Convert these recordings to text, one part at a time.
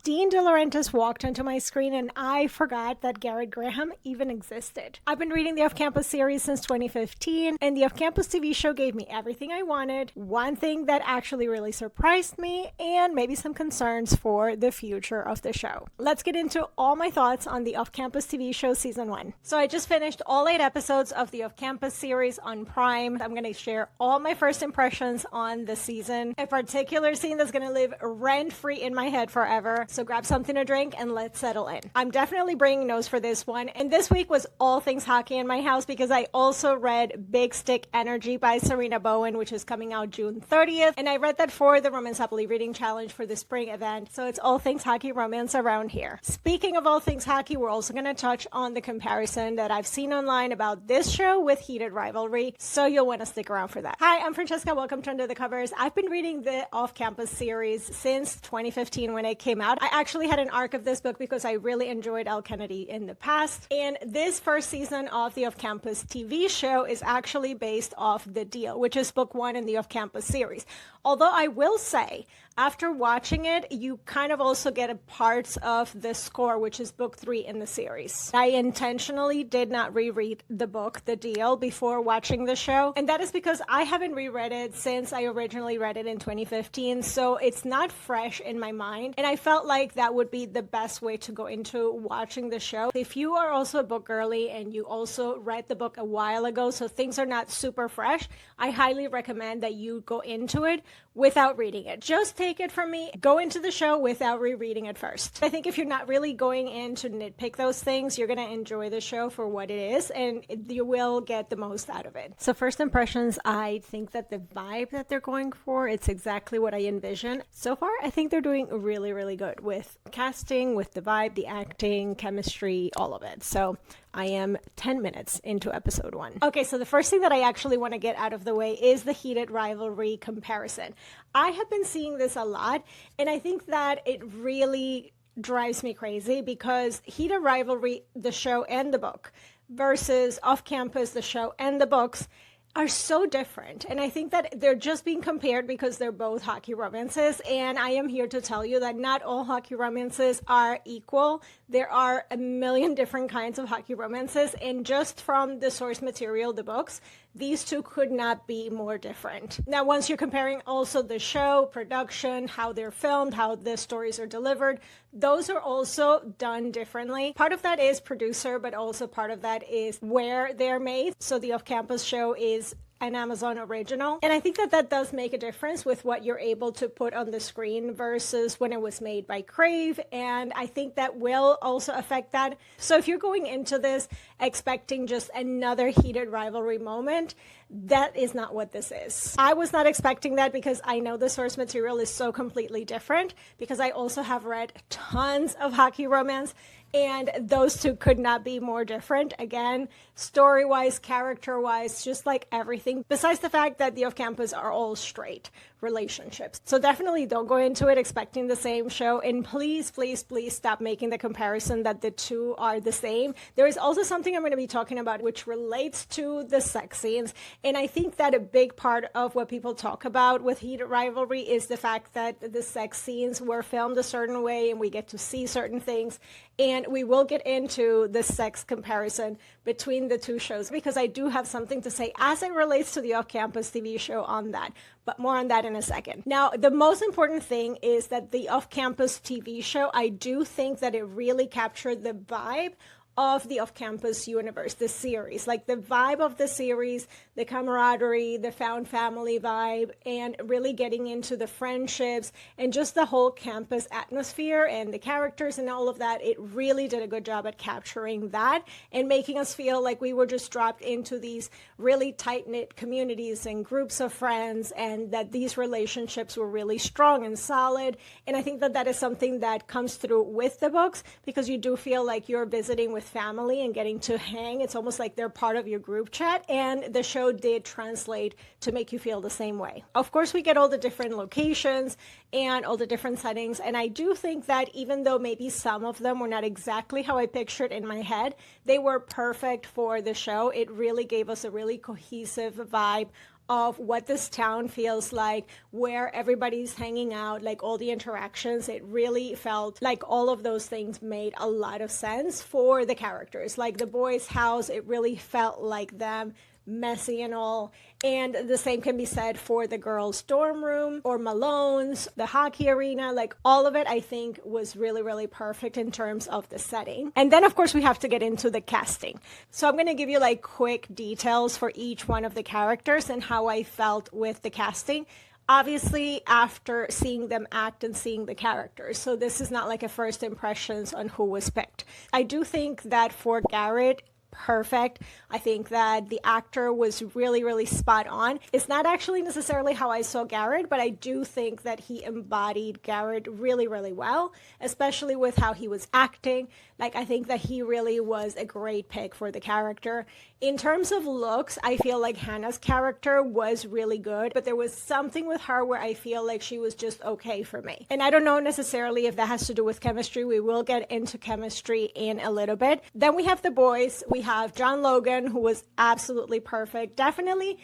Dean De Laurentiis walked onto my screen and I forgot that Garrett Graham even existed. I've been reading the Off-Campus series since 2015, and the Off-Campus TV show gave me everything I wanted, one thing that actually really surprised me, and maybe some concerns for the future of the show. Let's get into all my thoughts on the Off-Campus TV show season 1. So I just finished all 8 episodes of the Off-Campus series on Prime. I'm going to share all my first impressions on the season, a particular scene that's going to live rent-free in my head forever. So grab something to drink and let's settle in. I'm definitely bringing notes for this one. And this week was all things hockey in my house because I also read Big Stick Energy by Serena Bowen, which is coming out June 30th. And I read that for the Romance Happily Reading Challenge for the spring event. So it's all things hockey romance around here. Speaking of all things hockey, we're also going to touch on the comparison that I've seen online about this show with Heated Rivalry. So you'll want to stick around for that. Hi, I'm Francesca. Welcome to Under the Covers. I've been reading the Off-Campus series since 2015 when it came out. I actually had an arc of this book because I really enjoyed Elle Kennedy in the past. And this first season of the Off-Campus TV show is actually based off The Deal, which is book 1 in the Off-Campus series. Although I will say, after watching it, you kind of also get a parts of The Score, which is book 3 in the series. I intentionally did not reread the book, The Deal, before watching the show. And that is because I haven't reread it since I originally read it in 2015. So it's not fresh in my mind. And I felt like that would be the best way to go into watching the show. If you are also a book girly and you also read the book a while ago, so things are not super fresh, I highly recommend that you go into it without reading it. Just take it from me, go into the show without rereading it first. I think if you're not really going in to nitpick those things, you're going to enjoy the show for what it is and you will get the most out of it. So first impressions, I think that the vibe that they're going for, it's exactly what I envision. So far, I think they're doing really, really good with casting, with the vibe, the acting, chemistry, all of it. So I am 10 minutes into episode 1. Okay, so the first thing that I actually want to get out of the way is the Heated Rivalry comparison. I have been seeing this a lot, and I think that it really drives me crazy because Heated Rivalry, the show and the book, versus Off-Campus, the show and the books, are so different. And I think that they're just being compared because they're both hockey romances. And I am here to tell you that not all hockey romances are equal. There are a million different kinds of hockey romances. And just from the source material, the books, these two could not be more different. Now, once you're comparing also the show, production, how they're filmed, how the stories are delivered, those are also done differently. Part of that is producer, but also part of that is where they're made. So the Off-Campus show is an Amazon original. And I think that that does make a difference with what you're able to put on the screen versus when it was made by Crave. And I think that will also affect that. So if you're going into this expecting just another Heated Rivalry moment, that is not what this is. I was not expecting that because I know the source material is so completely different because I also have read tons of hockey romance and those two could not be more different. Again, story-wise, character-wise, just like everything. Besides the fact that the Off-Campus are all straight relationships. So definitely don't go into it expecting the same show. And please, please, please stop making the comparison that the two are the same. There is also something I'm going to be talking about which relates to the sex scenes. And I think that a big part of what people talk about with Heated Rivalry is the fact that the sex scenes were filmed a certain way and we get to see certain things. And we will get into the sex comparison between the two shows because I do have something to say as it relates to the Off-Campus TV show on that. But more on that in a second. Now, the most important thing is that the Off-Campus TV show, I do think that it really captured the vibe of the Off-Campus universe, the series, like the vibe of the series, the camaraderie, the found family vibe, and really getting into the friendships and just the whole campus atmosphere and the characters and all of that. It really did a good job at capturing that and making us feel like we were just dropped into these really tight-knit communities and groups of friends and that these relationships were really strong and solid. And I think that that is something that comes through with the books because you do feel like you're visiting with family and getting to hang. It's almost like they're part of your group chat, and the show did translate to make you feel the same way. Of course, we get all the different locations and all the different settings, and I do think that even though maybe some of them were not exactly how I pictured in my head, they were perfect for the show. It really gave us a really cohesive vibe of what this town feels like, where everybody's hanging out, like all the interactions. It really felt like all of those things made a lot of sense for the characters. Like the boys' house, it really felt like them, messy and all. And the same can be said for the girls' dorm room or Malone's, the hockey arena. Like all of it, I think, was really, really perfect in terms of the setting. And then, of course, we have to get into the casting. So I'm going to give you like quick details for each one of the characters and how I felt with the casting. Obviously, after seeing them act and seeing the characters. So this is not like a first impressions on who was picked. I do think that for Garrett, perfect. I think that the actor was really, really spot on. It's not actually necessarily how I saw Garrett, but I do think that he embodied Garrett really, really well, especially with how he was acting. Like, I think that he really was a great pick for the character. In terms of looks, I feel like Hannah's character was really good, but there was something with her where I feel like she was just okay for me. And I don't know necessarily if that has to do with chemistry. We will get into chemistry in a little bit. Then we have the boys. We have John Logan, who was absolutely perfect. Definitely,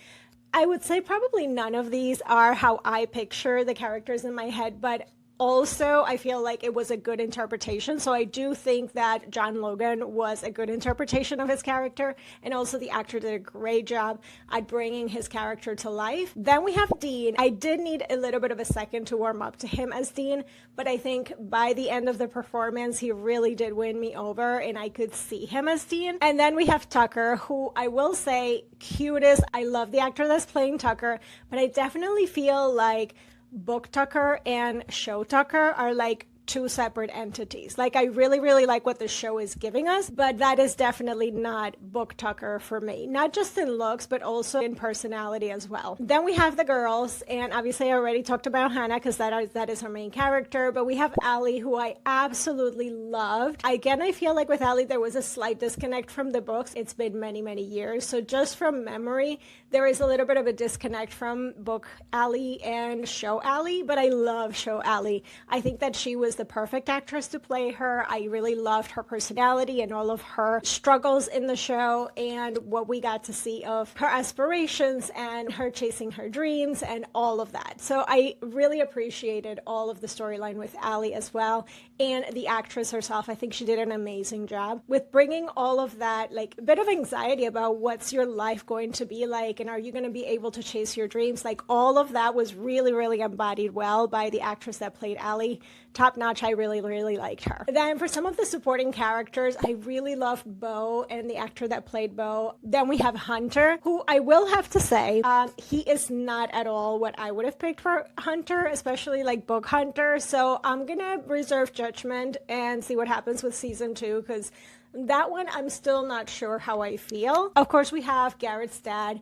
I would say probably none of these are how I picture the characters in my head, but also, I feel like it was a good interpretation. So I do think that John Logan was a good interpretation of his character. And also the actor did a great job at bringing his character to life. Then we have Dean. I did need a little bit of a second to warm up to him as Dean. But I think by the end of the performance, he really did win me over. And I could see him as Dean. And then we have Tucker, who I will say, cutest. I love the actor that's playing Tucker. But I definitely feel like Book Tucker and Show Tucker are like two separate entities. Like, I really, really like what the show is giving us, but that is definitely not Book Tucker for me. Not just in looks, but also in personality as well. Then we have the girls, and obviously I already talked about Hannah because that is her main character, but we have Allie, who I absolutely loved. Again, I feel like with Allie, there was a slight disconnect from the books. It's been many, many years. So just from memory, there is a little bit of a disconnect from book Allie and show Allie, but I love show Allie. I think that she was the perfect actress to play her. I really loved her personality and all of her struggles in the show and what we got to see of her aspirations and her chasing her dreams and all of that. So I really appreciated all of the storyline with Allie as well. And the actress herself, I think she did an amazing job with bringing all of that, like a bit of anxiety about what's your life going to be like and are you going to be able to chase your dreams. Like all of that was really, really embodied well by the actress that played Allie. Top notch. I really, really liked her. Then for some of the supporting characters, I really loved Bo and the actor that played Bo. Then we have Hunter, who I will have to say, he is not at all what I would have picked for Hunter, especially like Book Hunter. So I'm going to reserve judgment and see what happens with season 2 because that one I'm still not sure how I feel. Of course, we have Garrett's dad,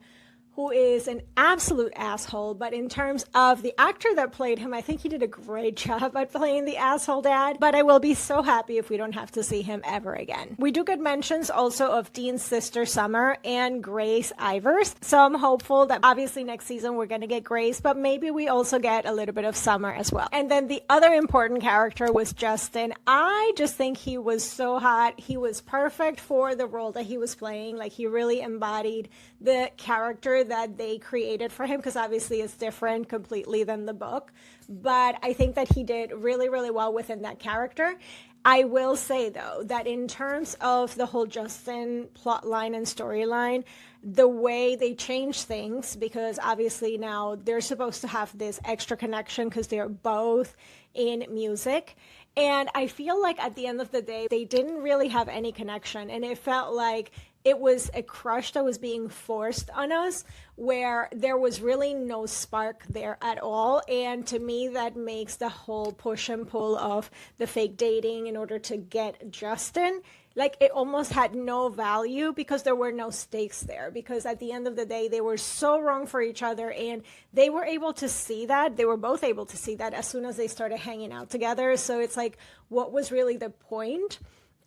who is an absolute asshole, but in terms of the actor that played him, I think he did a great job at playing the asshole dad, but I will be so happy if we don't have to see him ever again. We do get mentions also of Dean's sister Summer and Grace Ivers, so I'm hopeful that obviously next season we're going to get Grace, but maybe we also get a little bit of Summer as well. And then the other important character was Justin. I just think he was so hot. He was perfect for the role that he was playing. Like he really embodied the character that they created for him, because obviously it's different completely than the book, but I think that he did really, really well within that character. I will say though that in terms of the whole Justin plot line and storyline, the way they change things, because obviously now they're supposed to have this extra connection because they're both in music, and I feel like at the end of the day they didn't really have any connection, and it felt like it was a crush that was being forced on us where there was really no spark there at all. And to me, that makes the whole push and pull of the fake dating in order to get Justin, like it almost had no value because there were no stakes there. Because at the end of the day, they were so wrong for each other and they were able to see that. They were both able to see that as soon as they started hanging out together. So it's like, what was really the point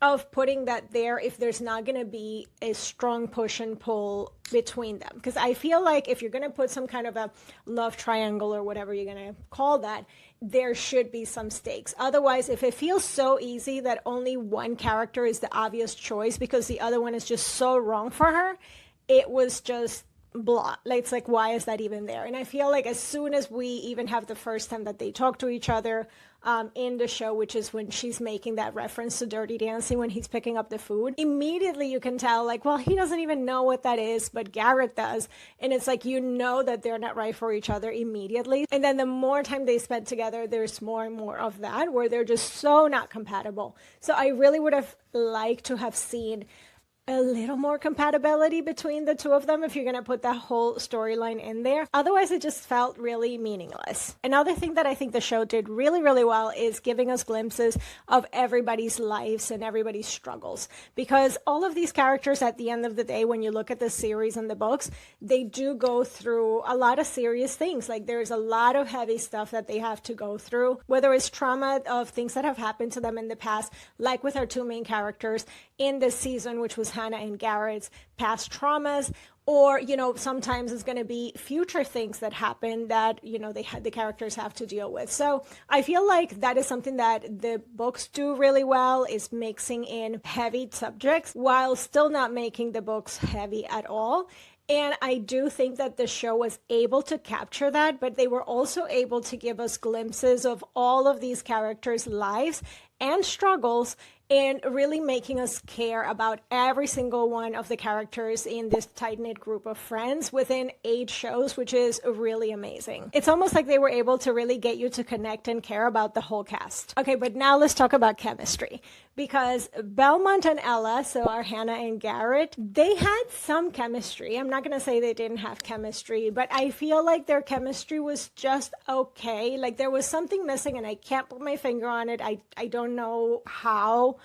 of putting that there if there's not going to be a strong push and pull between them? Because I feel like if you're going to put some kind of a love triangle or whatever you're going to call that, there should be some stakes. Otherwise, if it feels so easy that only one character is the obvious choice because the other one is just so wrong for her, it was just blah. Like, it's like, why is that even there? And I feel like as soon as we even have the first time that they talk to each other in the show, which is when she's making that reference to Dirty Dancing when he's picking up the food, immediately you can tell, like, well, he doesn't even know what that is, but Garrett does. And it's like, you know that they're not right for each other immediately. And then the more time they spend together, there's more and more of that where they're just so not compatible. So I really would have liked to have seen a little more compatibility between the two of them if you're going to put that whole storyline in there. Otherwise, it just felt really meaningless. Another thing that I think the show did really, really well is giving us glimpses of everybody's lives and everybody's struggles. Because all of these characters, at the end of the day, when you look at the series and the books, they do go through a lot of serious things. Like, there's a lot of heavy stuff that they have to go through, whether it's trauma of things that have happened to them in the past, like with our two main characters in this season, which was Hannah and Garrett's past traumas, or, you know, sometimes it's going to be future things that happen that, you know, the characters have to deal with. So I feel like that is something that the books do really well, is mixing in heavy subjects while still not making the books heavy at all. And I do think that the show was able to capture that, but they were also able to give us glimpses of all of these characters' lives and struggles, and really making us care about every single one of the characters in this tight-knit group of friends within 8 shows, which is really amazing. It's almost like they were able to really get you to connect and care about the whole cast. Okay, but now let's talk about chemistry. Because Belmont and Elle, so our Hannah and Garrett, they had some chemistry. I'm not going to say they didn't have chemistry, but I feel like their chemistry was just okay. Like, there was something missing, and I can't put my finger on it. I don't know how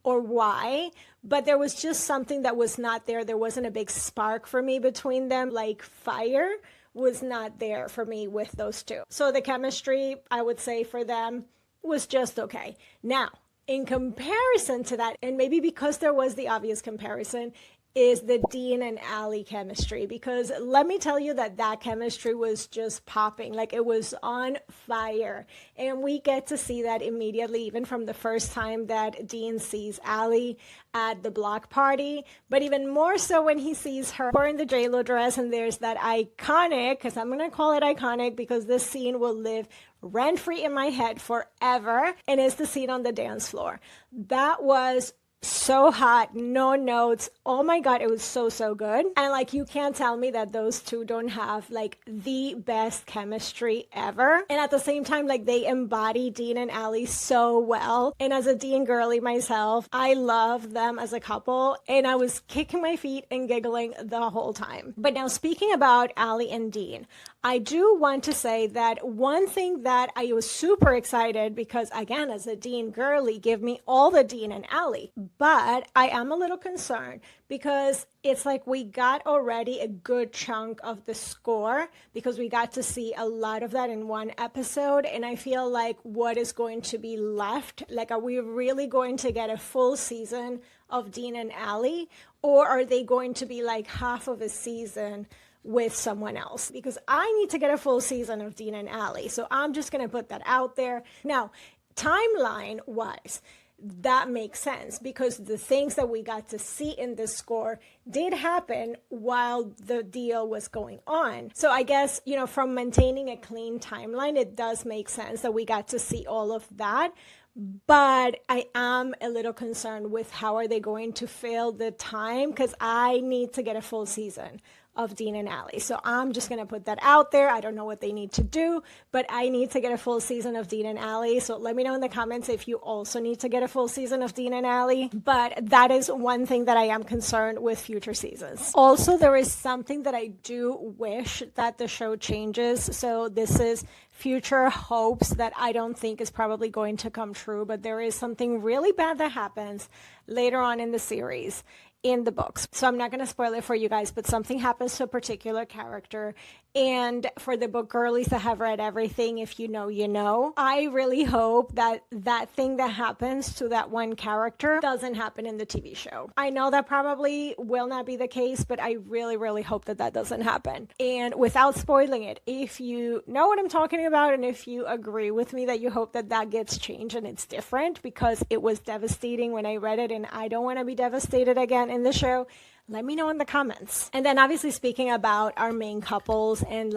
or why, but there was just something that was not there. There wasn't a big spark for me between them. Like, fire was not there for me with those two. So the chemistry, I would say, for them was just okay. Now, in comparison to that, and maybe because there was the obvious comparison, is the Dean and Allie chemistry. Because let me tell you that chemistry was just popping. Like, it was on fire. And we get to see that immediately, even from the first time that Dean sees Allie at the block party. But even more so when he sees her wearing the JLo dress, and there's that iconic, because I'm going to call it iconic because this scene will live rent-free in my head forever, and it's the scene on the dance floor. That was so hot, no notes. Oh my God, it was so, so good. And like, you can't tell me that those two don't have like the best chemistry ever. And at the same time, like, they embody Dean and Allie so well. And as a Dean girly myself, I love them as a couple. And I was kicking my feet and giggling the whole time. But now, speaking about Allie and Dean, I do want to say that one thing that I was super excited, because again, as a Dean girly, give me all the Dean and Allie. But I am a little concerned because it's like we got already a good chunk of the score, because we got to see a lot of that in one episode. And I feel like what is going to be left, like, are we really going to get a full season of Dean and Allie? Or are they going to be like half of a season with someone else? Because I need to get a full season of Dean and Allie. So I'm just going to put that out there. Now, timeline-wise, that makes sense, because the things that we got to see in this score did happen while the deal was going on. So I guess, you know, from maintaining a clean timeline, it does make sense that we got to see all of that. But I am a little concerned with how are they going to fill the time, because I need to get a full season of Dean and Allie. So I'm just going to put that out there. I don't know what they need to do, but I need to get a full season of Dean and Allie. So let me know in the comments if you also need to get a full season of Dean and Allie. But that is one thing that I am concerned with future seasons. Also, there is something that I do wish that the show changes. So this is future hopes that I don't think is probably going to come true, but there is something really bad that happens later on in the series in the books. So I'm not going to spoil it for you guys, but something happens to a particular character. And for the book girlies that have read everything, if you know, you know. I really hope that that thing that happens to that one character doesn't happen in the TV show. I know that probably will not be the case, but I really, really hope that that doesn't happen. And without spoiling it, if you know what I'm talking about, and if you agree with me that you hope that that gets changed and it's different, because it was devastating when I read it, and I don't want to be devastated again in the show, Let me know in the comments. And then obviously speaking about our main couples and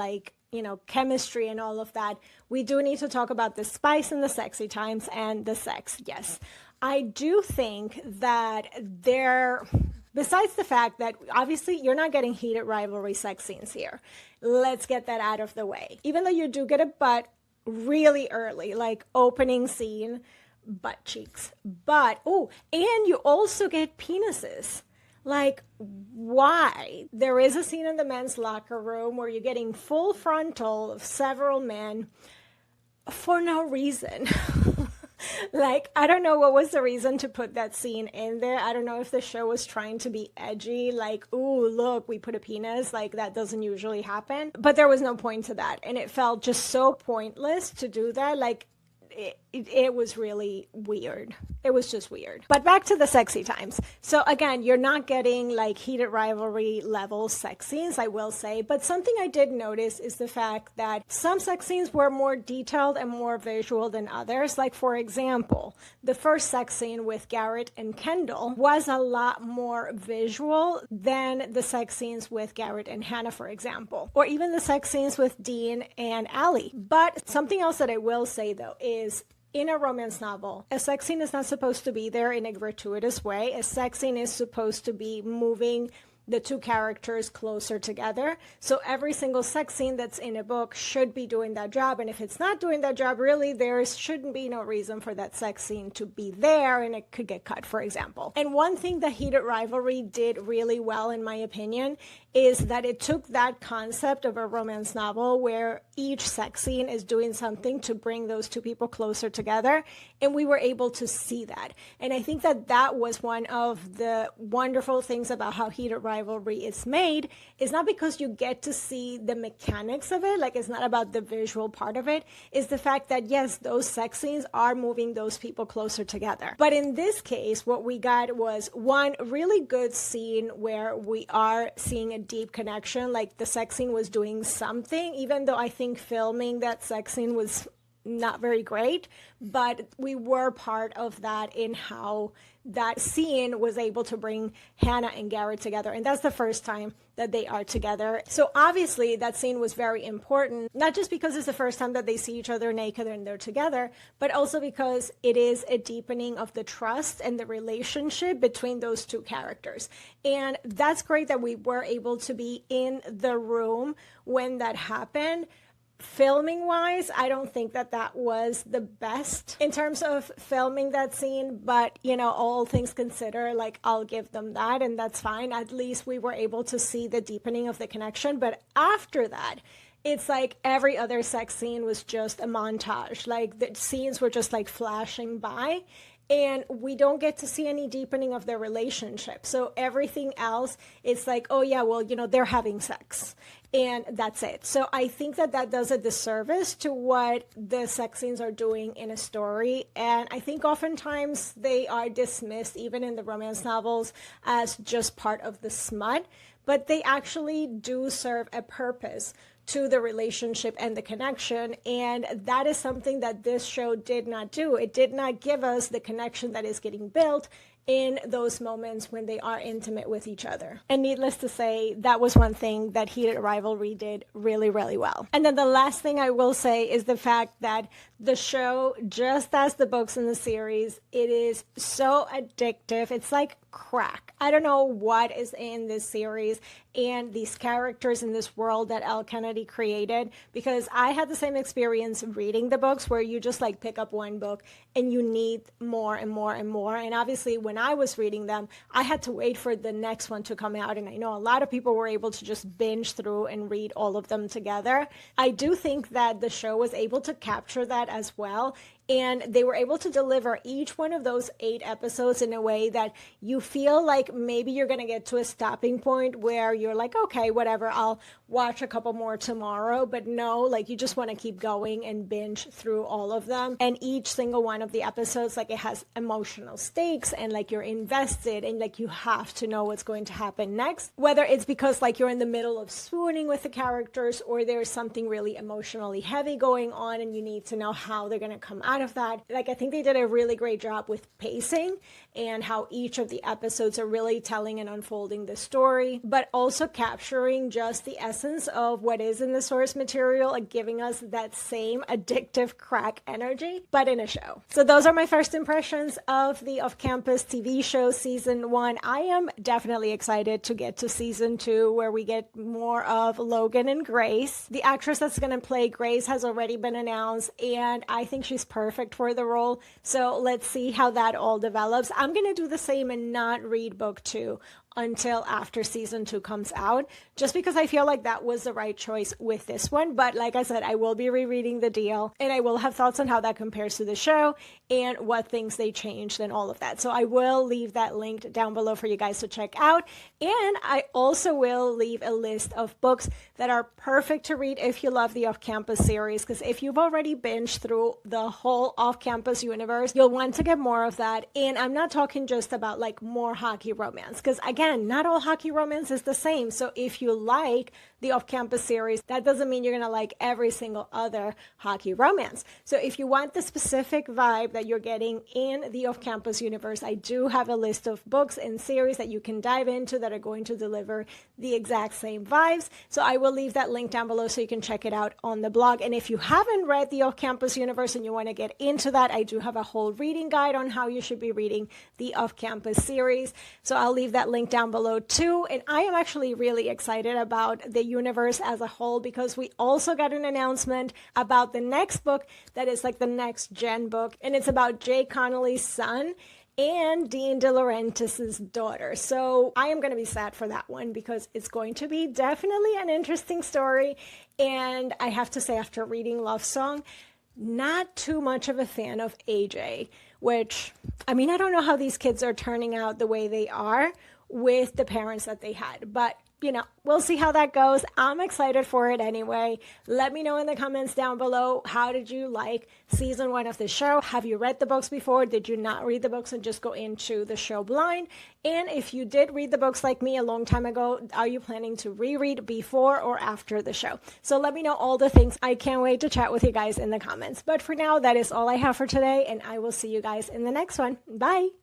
chemistry and all of that, we do need to talk about the spice and the sexy times and the sex. Yes, I do think that besides the fact that obviously you're not getting heated rivalry sex scenes here. Let's get that out of the way. Even though you do get a butt really early, like opening scene, butt cheeks. But, and you also get penises. Like, why? There is a scene in the men's locker room where you're getting full frontal of several men for no reason. Like, I don't know what was the reason to put that scene in there. I don't know if the show was trying to be edgy, like, ooh, look, we put a penis. Like, that doesn't usually happen. But there was no point to that. And it felt just so pointless to do that. Like, it was really weird. It was just weird. But back to the sexy times. So again, you're not getting like heated rivalry level sex scenes, I will say. But something I did notice is the fact that some sex scenes were more detailed and more visual than others. Like, for example, the first sex scene with Garrett and Kendall was a lot more visual than the sex scenes with Garrett and Hannah, for example. Or even the sex scenes with Dean and Allie. But something else that I will say, though, is in a romance novel, a sex scene is not supposed to be there in a gratuitous way. A sex scene is supposed to be moving the two characters closer together. So every single sex scene that's in a book should be doing that job. And if it's not doing that job, really, there shouldn't be no reason for that sex scene to be there, and it could get cut, for example. And one thing that Heated Rivalry did really well, in my opinion, is that it took that concept of a romance novel where each sex scene is doing something to bring those two people closer together, and we were able to see that. And I think that that was one of the wonderful things about how Heated Rivalry is made, is not because you get to see the mechanics of it, like it's not about the visual part of it, is the fact that yes, those sex scenes are moving those people closer together. But in this case, what we got was one really good scene where we are seeing a deep connection, like the sex scene was doing something, even though I think filming that sex scene was not very great, but we were part of that in how that scene was able to bring Hannah and Garrett together. And that's the first time that they are together. So obviously that scene was very important, not just because it's the first time that they see each other naked and they're together, but also because it is a deepening of the trust and the relationship between those two characters. And that's great that we were able to be in the room when that happened. Filming wise, I don't think that that was the best in terms of filming that scene, but all things considered, like I'll give them that, and that's fine. At least we were able to see the deepening of the connection. But after that, it's like every other sex scene was just a montage. Like the scenes were just like flashing by, and we don't get to see any deepening of their relationship. So everything else, it's like, oh yeah, well, they're having sex. And that's it. So I think that that does a disservice to what the sex scenes are doing in a story. And I think oftentimes they are dismissed, even in the romance novels, as just part of the smut. But they actually do serve a purpose to the relationship and the connection. And that is something that this show did not do. It did not give us the connection that is getting built in those moments when they are intimate with each other. And needless to say, that was one thing that Heated Rivalry did really, really well. And then the last thing I will say is the fact that the show, just as the books in the series, it is so addictive. It's like crack. I don't know what is in this series and these characters in this world that Elle Kennedy created, because I had the same experience reading the books where you just like pick up one book and you need more and more and more. And obviously when I was reading them, I had to wait for the next one to come out. And I know a lot of people were able to just binge through and read all of them together. I do think that the show was able to capture that as well. And they were able to deliver each one of those 8 episodes in a way that you feel like maybe you're going to get to a stopping point where you're like, okay, whatever, I'll watch a couple more tomorrow. But no, like you just want to keep going and binge through all of them. And each single one of the episodes, like it has emotional stakes and like you're invested and like you have to know what's going to happen next. Whether it's because like you're in the middle of swooning with the characters or there's something really emotionally heavy going on and you need to know how they're going to come out outside of that, like, I think they did a really great job with pacing and how each of the episodes are really telling and unfolding the story, but also capturing just the essence of what is in the source material and giving us that same addictive crack energy, but in a show. So those are my first impressions of the off-campus TV show season 1. I am definitely excited to get to season 2, where we get more of Logan and Grace. The actress that's going to play Grace has already been announced, and I think she's perfect for the role. So let's see how that all develops. I'm going to do the same and not read book 2 until after season 2 comes out, just because I feel like that was the right choice with this one. But like I said, I will be rereading the deal, and I will have thoughts on how that compares to the show and what things they changed and all of that. So I will leave that linked down below for you guys to check out. And I also will leave a list of books that are perfect to read if you love the off-campus series, because if you've already binged through the whole off-campus universe, you'll want to get more of that. And I'm not talking just about like more hockey romance, because again, not all hockey romance is the same. So if you like the off-campus series, that doesn't mean you're going to like every single other hockey romance. So if you want the specific vibe that you're getting in the off-campus universe, I do have a list of books and series that you can dive into that are going to deliver the exact same vibes. So I will leave that link down below so you can check it out on the blog. And if you haven't read the off-campus universe and you want to get into that, I do have a whole reading guide on how you should be reading the off-campus series. So I'll leave that link down below too. And I am actually really excited about the universe as a whole, because we also got an announcement about the next book that is like the next gen book, and it's about Jay Connolly's son and Dean De Laurentiis' daughter. So I am going to be sad for that one, because it's going to be definitely an interesting story. And I have to say, after reading Love Song, not too much of a fan of AJ, which, I mean, I don't know how these kids are turning out the way they are with the parents that they had, but you know, we'll see how that goes. I'm excited for it anyway. Let me know in the comments down below, how did you like season 1 of the show? Have you read the books before? Did you not read the books and just go into the show blind? And if you did read the books like me a long time ago, are you planning to reread before or after the show? So let me know all the things. I can't wait to chat with you guys in the comments. But for now, that is all I have for today, and I will see you guys in the next one. Bye!